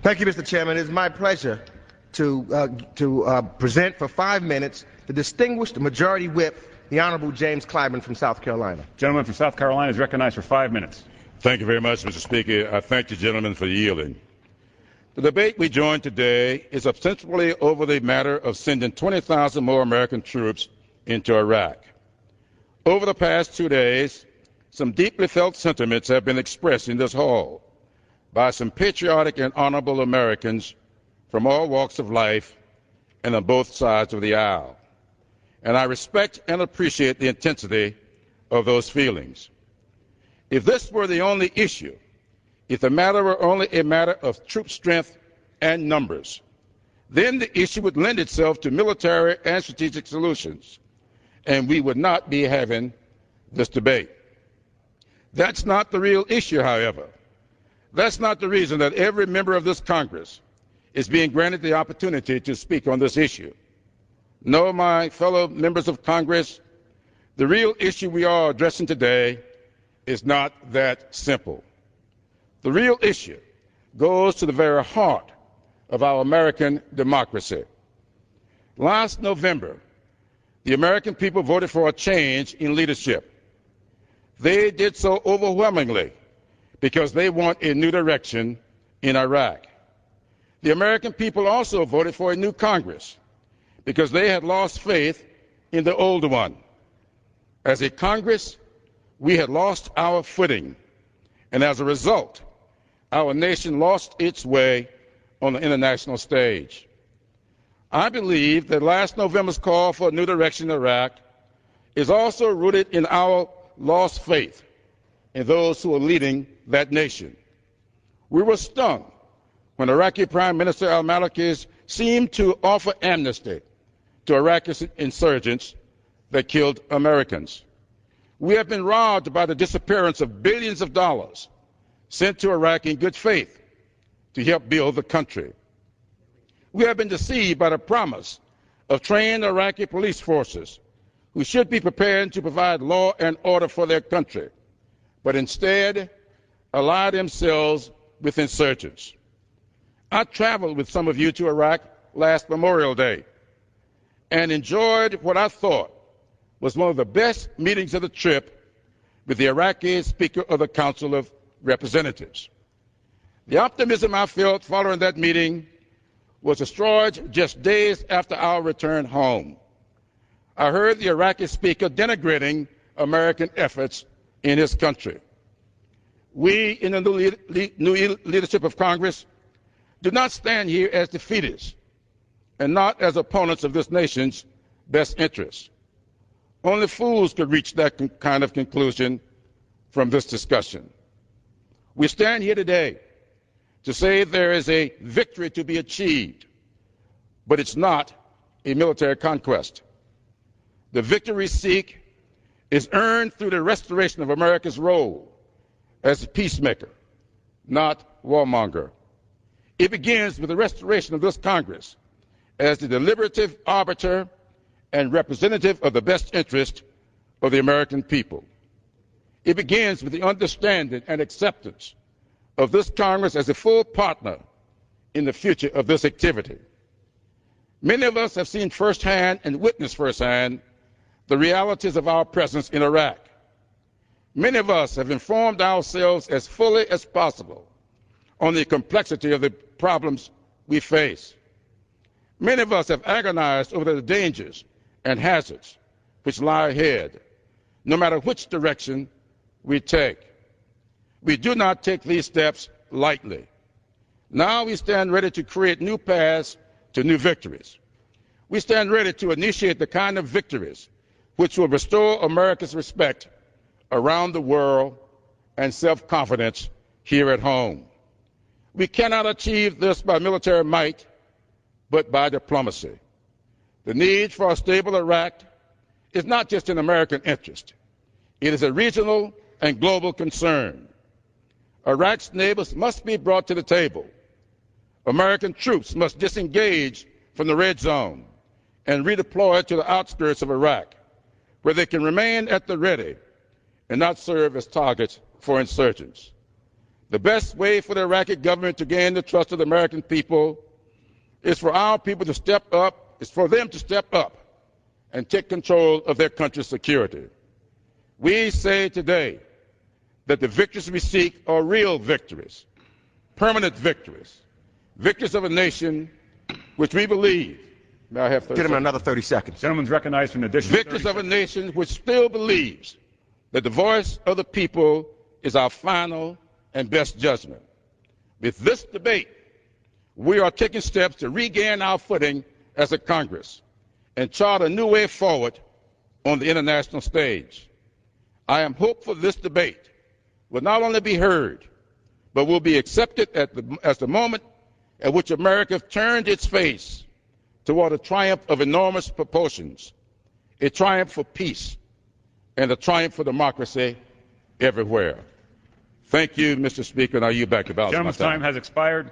Thank you, Mr. Chairman. It is my pleasure to present for 5 minutes the distinguished Majority Whip, the Honorable James Clyburn from South Carolina. Gentleman from South Carolina is recognized for 5 minutes. Thank you very much, Mr. Speaker. I thank the gentleman for yielding. The debate we joined today is ostensibly over the matter of sending 20,000 more American troops into Iraq. Over the past 2 days, some deeply felt sentiments have been expressed in this hall by some patriotic and honorable Americans from all walks of life and on both sides of the aisle. And I respect and appreciate the intensity of those feelings. If this were the only issue, if the matter were only a matter of troop strength and numbers, then the issue would lend itself to military and strategic solutions, and we would not be having this debate. That's not the real issue, however. That's not the reason that every member of this Congress is being granted the opportunity to speak on this issue. No, my fellow members of Congress, the real issue we are addressing today is not that simple. The real issue goes to the very heart of our American democracy. Last November, the American people voted for a change in leadership. They did so overwhelmingly because they want a new direction in Iraq. The American people also voted for a new Congress because they had lost faith in the old one. As a Congress, we had lost our footing, and as a result, our nation lost its way on the international stage. I believe that last November's call for a new direction in Iraq is also rooted in our lost faith in those who are leading that nation. We were stung when Iraqi Prime Minister al-Maliki seemed to offer amnesty to Iraqi insurgents that killed Americans. We have been robbed by the disappearance of billions of dollars sent to Iraq in good faith to help build the country. We have been deceived by the promise of trained Iraqi police forces who should be prepared to provide law and order for their country, but instead ally themselves with insurgents. I traveled with some of you to Iraq last Memorial Day and enjoyed what I thought was one of the best meetings of the trip with the Iraqi Speaker of the Council of Representatives. The optimism I felt following that meeting was destroyed just days after our return home. I heard the Iraqi speaker denigrating American efforts in his country. We in the new leadership of Congress do not stand here as defeatists and not as opponents of this nation's best interests. Only fools could reach that kind of conclusion from this discussion. We stand here today to say there is a victory to be achieved, but it's not a military conquest. The victory we seek is earned through the restoration of America's role as a peacemaker, not warmonger. It begins with the restoration of this Congress as the deliberative arbiter and representative of the best interest of the American people. It begins with the understanding and acceptance of this Congress as a full partner in the future of this activity. Many of us have seen firsthand and witnessed firsthand the realities of our presence in Iraq. Many of us have informed ourselves as fully as possible on the complexity of the problems we face. Many of us have agonized over the dangers and hazards which lie ahead, no matter which direction we take. We do not take these steps lightly. Now we stand ready to create new paths to new victories. We stand ready to initiate the kind of victories which will restore America's respect around the world and self-confidence here at home. We cannot achieve this by military might, but by diplomacy. The need for a stable Iraq is not just an American interest. It is a regional and global concern. Iraq's neighbors must be brought to the table. American troops must disengage from the red zone and redeploy to the outskirts of Iraq, where they can remain at the ready and not serve as targets for insurgents. The best way for the Iraqi government to gain the trust of the American people is for our people to step up, is for them to step up and take control of their country's security. We say today that the victories we seek are real victories, permanent victories, victories of a nation which we believe. May I have 30 Get him seconds? another 30 seconds. Gentleman's recognized for an additional Victories of a nation which still believes that the voice of the people is our final and best judgment. With this debate, we are taking steps to regain our footing as a Congress and chart a new way forward on the international stage. I am hopeful this debate will not only be heard, but will be accepted as the moment at which America turned its face toward a triumph of enormous proportions, a triumph for peace, and a triumph for democracy everywhere. Thank you, Mr. Speaker, and I yield back the balance of my Gentleman's time has expired.